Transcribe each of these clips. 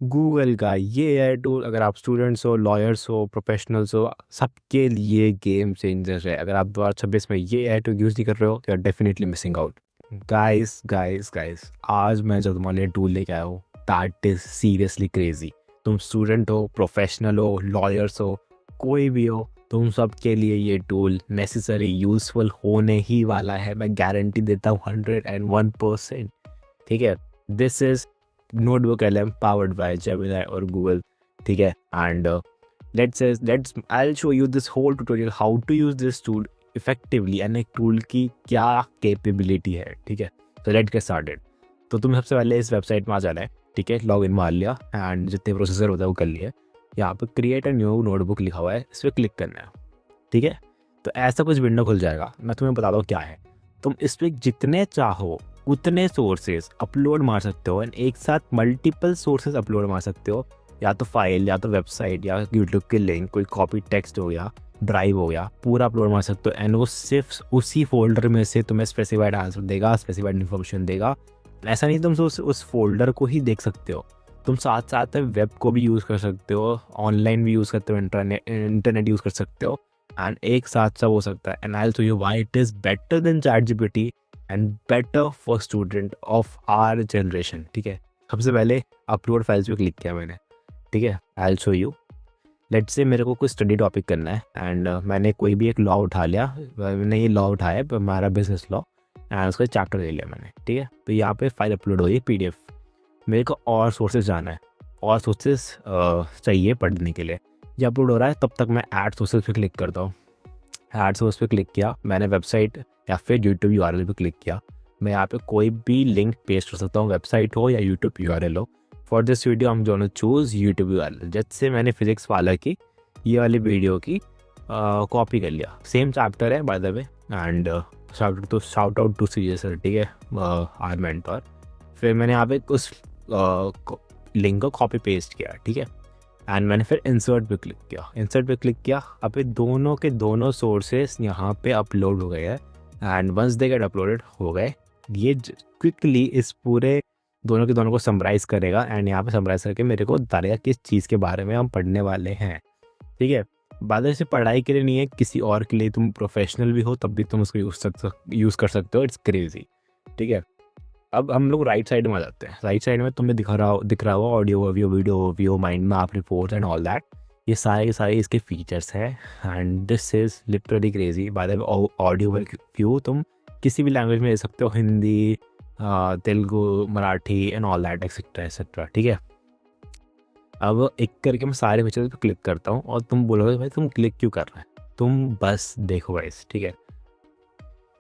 Google का ये AI tool अगर आप स्टूडेंट्स हो, लॉयर्स हो, प्रोफेशनल्स हो, सबके लिए गेम चेंजर है। अगर आप 2026 में ये एआई टूल यूज़ नहीं कर रहे हो, you are definitely missing out. Guys guys guys, आज मैं जो तुम्हारे लिए टूल लेके आया हूँ, दैट इज़ सीरियसली क्रेजी। तुम स्टूडेंट हो, प्रोफेशनल हो, लॉयर्स हो, कोई भी हो, तुम सबके लिए ये टूल नेसेसरी यूज़फुल होने ही वाला है। मैं गारंटी देता हूँ 101%। ठीक है, this is notebook LM powered by Gemini और गूगल। ठीक है, and let's I will show you this whole tutorial how to use this tool effectively and एक टूल की क्या कैपेबिलिटी है। ठीक है, तो लेट्स गेट स्टार्टेड। तो तुम सबसे पहले इस वेबसाइट में आ जाना है। ठीक है, लॉग इन मार लिया एंड जितने प्रोसेसर होता है वो कर लिए। यहाँ पे क्रिएट अ न्यू नोटबुक लिखा हुआ है, इस पर क्लिक करना है। ठीक है, तो ऐसा कुछ विंडो खुल जाएगा। मैं तुम्हें बता दूँ क्या है। तुम इस पर जितने चाहो उतने सोर्सेज अपलोड मार सकते हो एंड एक साथ मल्टीपल सोर्सेज अपलोड मार सकते हो, या तो फाइल, या तो वेबसाइट, या यूट्यूब के लिंक, कोई कॉपी टेक्स्ट हो गया, ड्राइव हो गया, पूरा अपलोड मार सकते हो। एंड वो सिर्फ उसी फोल्डर में से तुम्हें स्पेसिफाइड आंसर देगा, स्पेसिफाइड इन्फॉर्मेशन देगा। ऐसा नहीं तुम उस फोल्डर को ही देख सकते हो, तुम साथ साथ में वेब को भी यूज़ कर सकते हो, ऑनलाइन भी यूज़ करते हो, इंटरनेट यूज़ कर सकते हो, एंड एक साथ सब हो सकता है। And I will show you why it is better than ChatGPT and better for student of our generation. ठीक है, सबसे पहले अपलोड फाइल्स पे क्लिक किया मैंने। ठीक है, आई will show you. Let's say मेरे को कोई स्टडी टॉपिक करना है एंड मैंने कोई भी एक लॉ उठा लिया। मैंने ये लॉ उठाया हमारा बिजनेस लॉ, एंड उसका चैप्टर ले लिया मैंने। ठीक है, तो यहाँ पे फाइल अपलोड हो रही है PDF। मेरे को और सोर्सेज जाना है, और सोर्सेज चाहिए पढ़ने के लिए। ये अपलोड हो रहा है, तब तक मैं ऐड सोर्सेज पे क्लिक करता हूँ। ऐड सोर्स पे क्लिक किया मैंने, वेबसाइट या फिर यूट्यूब URL पे क्लिक किया। मैं यहाँ पे कोई भी लिंक पेस्ट कर सकता हूँ, वेबसाइट हो या यूट्यूब URL हो। फॉर दिस वीडियो हम दोनों चूज़ यूट्यूब URL। जैसे मैंने फिजिक्स वाला की ये वाली वीडियो की कॉपी कर लिया। सेम चैप्टर है by the way, and shout out to CJ sir. ठीक है, आर मेंटोर। फिर मैंने यहाँ पे उस लिंक को कॉपी पेस्ट किया। ठीक है, एंड मैंने फिर इंसर्ट पे क्लिक किया। अब ये दोनों के दोनों सोर्सेस यहाँ पे अपलोड हो गए हैं, and once they get uploaded हो गए, ये क्विकली इस पूरे दोनों के दोनों को समराइज़ करेगा, एंड यहाँ पे समराइज़ करके मेरे को बताएगा किस चीज़ के बारे में हम पढ़ने वाले हैं। ठीक है, बात ऐसे पढ़ाई के लिए नहीं है, किसी और के लिए, तुम प्रोफेशनल भी हो तब भी तुम उसको यूज़ कर सकते हो। It's crazy. ठीक है, अब हम लोग राइट साइड में आ जाते हैं। राइट साइड में तुम्हें दिख रहा होगा audio overview, video overview, mind map, report and all that. ये सारे के सारे इसके फीचर्स हैं, and this is literally crazy. Bye the way, audio overview तुम किसी भी लैंग्वेज में दे सकते हो, Hindi, Telugu, Marathi and all that etcetera etcetera. ठीक है, अब एक करके मैं सारे फीचर्स पे क्लिक करता हूँ, और तुम बोलोगे भाई तुम क्लिक क्यों कर रहे हैं, तुम बस देखो गाइस। ठीक है,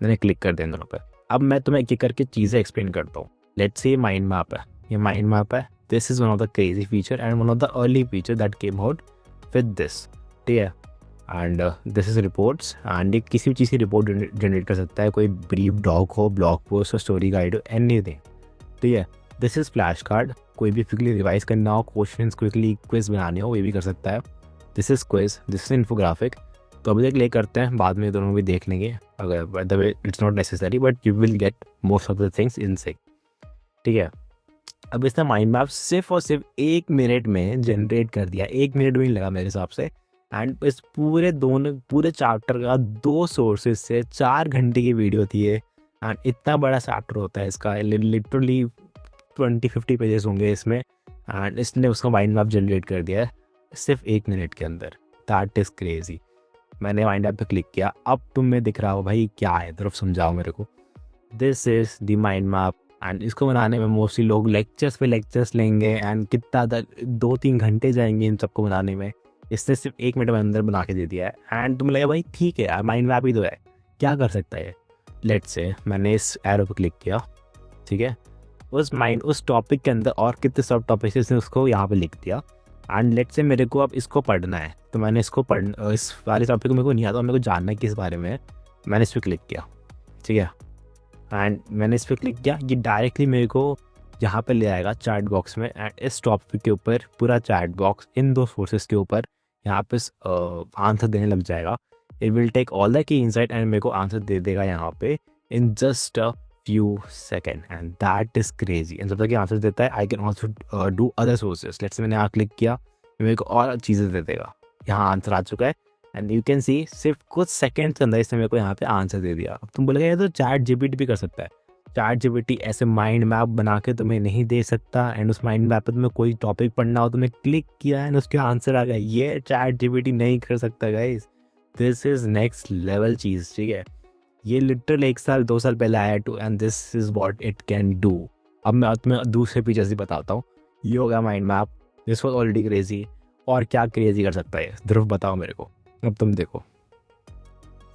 मैंने क्लिक कर दिया दोनों पे। अब मैं तुम्हें एक एक करके चीज़ें एक्सप्लेन करता हूँ। लेट्स से माइंड मैप है, ये माइंड मैप है। This is one of the crazy feature and one of the early feature that came out with this. ठीक है, and this is reports, and ये किसी भी चीज़ की रिपोर्ट जनरेट कर सकता है, कोई ब्रीफ डॉक हो, ब्लॉग पोस्ट हो, स्टोरी गाइड हो, एनीथिंग। ठीक है, दिस इज़ फ्लैश कार्ड, कोई भी क्विकली रिवाइज करना हो, क्वेश्चन क्विकली क्विज बनाने हो, ये भी कर सकता है। This is quiz, this is infographic. तो अभी तक ले करते हैं, बाद में दोनों भी देख लेंगे। अगर bye the way it's not necessary, but you will get most of the things in से। ठीक है, अब इसने माइंड मैप सिर्फ और सिर्फ 1 मिनट में जनरेट कर दिया। 1 मिनट भी नहीं लगा मेरे हिसाब से, एंड इस पूरे चैप्टर का 2 सोर्सेज से 4 घंटे की वीडियो थी ये। एंड इतना बड़ा चैप्टर होता है इसका, लिटरली 20-50 पेजेस होंगे इसमें, एंड इसने उसका माइंड मैप जनरेट कर दिया है सिर्फ 1 मिनट के अंदर। That is crazy. मैंने माइंड ऐप पे क्लिक किया। अब तुम्हें दिख रहा हो भाई क्या है, तरफ समझाओ मेरे को। This is the mind map, and इसको बनाने में मोस्टली लोग लेक्चर्स पे लेक्चर्स लेंगे, एंड कितना 2-3 घंटे जाएंगे इन सबको बनाने में। इसने सिर्फ 1 मिनट में अंदर बना के दे दिया है, एंड तुम्हें लगा भाई ठीक है यार, माइंड मैप ही तो है, क्या कर सकता है। लेट्स से मैंने इस एरो पे क्लिक किया। ठीक है, उस टॉपिक के अंदर और कितने सब टॉपिक्स इसने उसको यहाँ पे लिख दिया, एंड लेट्स से मेरे को अब इसको पढ़ना है, तो मैंने इसको इस वाले टॉपिक को मेरे को नहीं आता, मेरे को जानना है किस बारे में है। मैंने इस पर क्लिक किया। ठीक है, एंड मैंने इस पर क्लिक किया, ये डायरेक्टली मेरे को यहाँ पे ले आएगा चैट बॉक्स में, एंड इस टॉपिक के ऊपर पूरा चैट बॉक्स इन 2 सोर्सेज के ऊपर यहाँ पे आंसर देने लग जाएगा। It will take all the key insight, and मेरे को आंसर दे देगा यहाँ पे in just few seconds and that is crazy. and जब तक ये आंसर देता है I can also do other sources. let's say मैंने यहाँ क्लिक किया, मेरे को और चीज़ें दे देगा. यहाँ आंसर आ चुका है एंड यू कैन सी सिर्फ कुछ सेकंड्स के अंदर इसने मेरे को यहाँ पे आंसर दे दिया. अब तुम बोलेगा ये तो चैट जीपीटी भी कर सकता है. चैट जीपीटी ऐसे माइंड मैप बना के तुम्हें नहीं दे सकता एंड उस माइंड मैप पे तुम्हें कोई टॉपिक पढ़ना हो, तुमने क्लिक किया एंड उसके आंसर आ गया. ये चैट जीपीटी नहीं कर सकता guys. This is next level चीज़. ठीक है, ये लिटरल 1 साल 2 साल पहले आया too and this is what it can do. अब मैं तुम्हें दूसरे फीचर्स ही बताता हूँ. ये हो गया mind map. This was already crazy. और क्या क्रेजी कर सकता है ध्रुव, बताओ मेरे को. अब तुम देखो.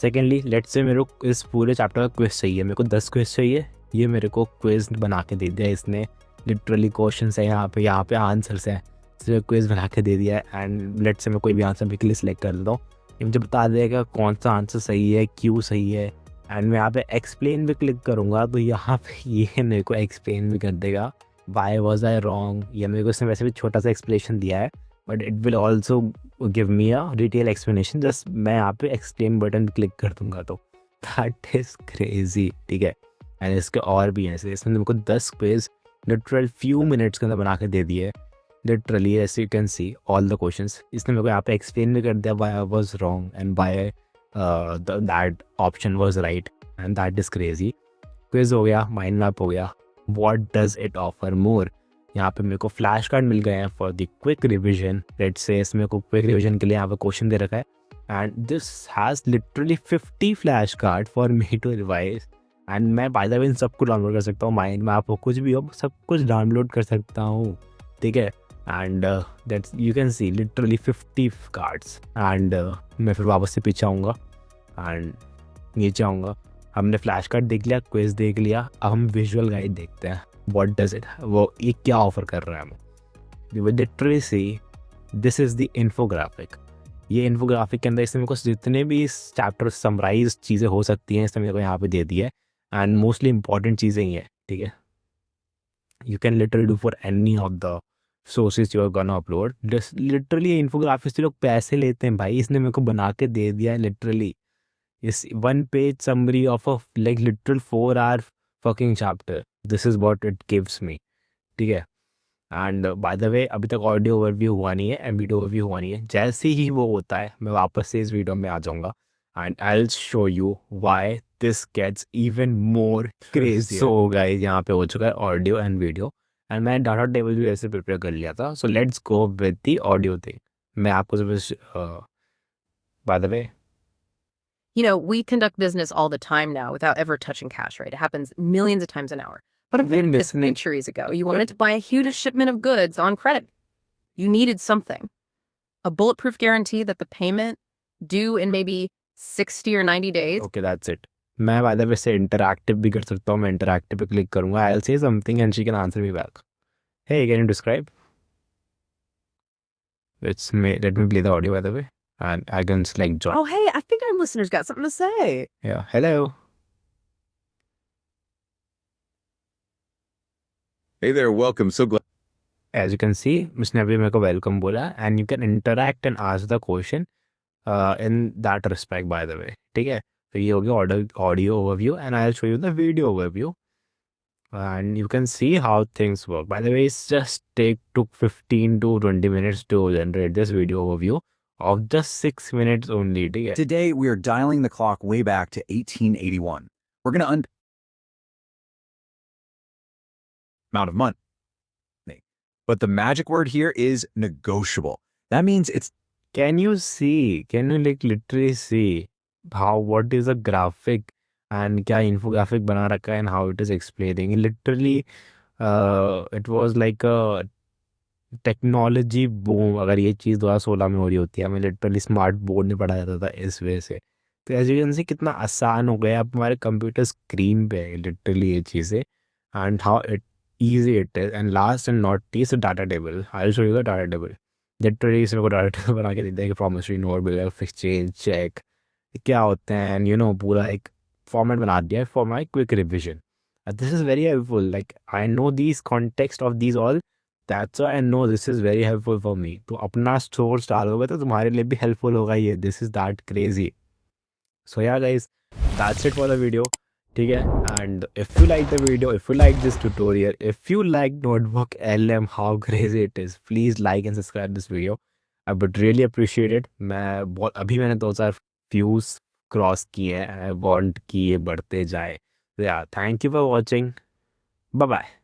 सेकेंडली लेट्स से मेरे को इस पूरे चैप्टर का क्विज चाहिए. मेरे को 10 क्विज चाहिए. ये मेरे को क्विज बना के दे दिया इसने. लिटरली क्वेश्चंस है यहाँ पे आंसर्स हैं. सिर्फ क्विज बना के दे दिया है एंड लेट्स से मैं कोई भी आंसर भी क्लिक सेलेक्ट कर लेता हूँ. ये मुझे बता देगा कौन सा आंसर सही है, क्यों सही है. एंड मैं यहाँ पे एक्सप्लेन भी क्लिक करूँगा तो यहाँ पे ये मेरे को एक्सप्लेन भी कर देगा वाई वॉज आई रॉन्ग. या मेरे को इसने वैसे भी छोटा सा एक्सप्लेनेशन दिया है but it will also give me a detail explanation. Just मैं यहाँ पे एक्सप्लेन बटन क्लिक कर दूंगा तो दैट इज़ क्रेजी. ठीक है, एंड इसके और भी हैं. इसने मेरे को 10 क्विज लिटरल फ्यू मिनट्स के अंदर बना के दे दिए. Literally as you can see all the questions इसने मेरे को यहाँ पे एक्सप्लेन भी कर दिया why I was wrong and why that option was right and that is crazy. Quiz हो गया, माइंड मैप हो गया. What does it offer more. यहाँ पे मेरे को फ्लैश कार्ड मिल गए हैं for the quick revision. Let's say इसमें को क्विक रिविजन के लिए यहाँ पे क्वेश्चन दे रखा है and this has literally 50 flash card for me to revise. And मैं बाय द वे इन सबको डाउनलोड कर सकता हूँ. माइंड मैप हो, कुछ भी हो, सब कुछ डाउनलोड कर सकता हूँ. ठीक है, and that's you can C literally 50 cards. And मैं फिर वापस से पीछे आऊँगा एंड नीचे आऊँगा. हमने फ्लैश कार्ड देख लिया, क्विज देख लिया. अब हम विजुअल गाइड देखते हैं. व्हाट डज इट, वो ये क्या ऑफर कर रहा है हमें. You will literally see this is the infographic. ये इन्फोग्राफिक के अंदर इसमें मेरे को जितने भी इस चैप्टर समराइज चीज़ें हो सकती हैं इसने मेरे को यहाँ पे दे दी है एंड मोस्टली इंपॉर्टेंट चीज़ें ही हैं. ठीक है, you can literally do for any of the sources you are gonna upload. Literally infographic से लोग पैसे लेते हैं भाई. इसने मेरे को बना के दे दिया है लिटरली. इस 1 page summary of a like literal 4 hour fucking chapter. This is what it gives me. ठीक है, एंड बाय द वे अभी तक ऑडियो ओवरव्यू हुआ नहीं है एंड वीडियो ओवरव्यू हुआ नहीं है. जैसे ही वो होता है मैं वापस से इस वीडियो में आ जाऊँगा and I will show you why this gets even more crazy. So guys यहाँ पे हो चुका है ऑडियो एंड वीडियो एंड मैं डाटा टेबल भी ऐसे प्रिपेयर कर लिया था. So let's go with the audio thing. मैं आपको सब by the way You know, we conduct business all the time now without ever touching cash, right? It happens millions of times an hour. But this centuries ago, you wanted to buy a huge shipment of goods on credit. You needed something. A bulletproof guarantee that the payment due in maybe 60 or 90 days. Okay, that's it. मैं by the वे से interactive भी कर सकता हूँ. मैं interactive पे click करूँगा. I will say something and she can answer me back. Hey, can you describe? Let me play the audio by the way. And I can select join. Oh, hey, I think our listeners got something to say. Yeah, hello. Hey there, welcome. So glad. As you can see, उसने अभी मेरे को welcome बोला and you can interact and ask the question in that respect by the way. ठीक है, तो ये हो गया audio overview and I'll show you the video overview and you can see how things work. By the way, it's just took 15 to 20 minutes to generate this video overview of just 6 minutes only. Today, we are dialing the clock way back to 1881. We're going to amount of money. But the magic word here is negotiable. That means it's... Can you like literally see what is a graphic and क्या infographic बना रखा है and how it is explaining. Literally, it was like a technology boom. अगर ये चीज़ 2016 में हो रही होती है, हमें लिटरली स्मार्ट बोर्ड नहीं पढ़ाया जाता था इस वजह से. तो एज यू कैन सी कितना आसान हो गया अब हमारे कंप्यूटर स्क्रीन पे है लिटरली ये चीज़ें and how it easy it is. And last and not least data table. I will show you the data table. Literally इसमें को डाटा टेबल बना के देते हैं कि promissory note, bill of exchange, cheque क्या होते हैं एंड यू नो पूरा एक फॉर्मेट बना दिया है for my quick revision. This is very helpful. Like I know these context of these all. That's why I know this is very helpful for me. तो अपना सोर्स डालोगे तो तुम्हारे लिए भी हेल्पफुल होगा ये. This is that crazy. So yeah guys, that's it for the video. ठीक है. And if you like the video, if you like this tutorial, if you like Notebook LM, how crazy it is, please like and subscribe this video. I would really appreciate it. अभी मैंने 2000 views cross किए हैं. I want कि ये बढ़ते जाए. So yeah, thank you for watching. Bye bye.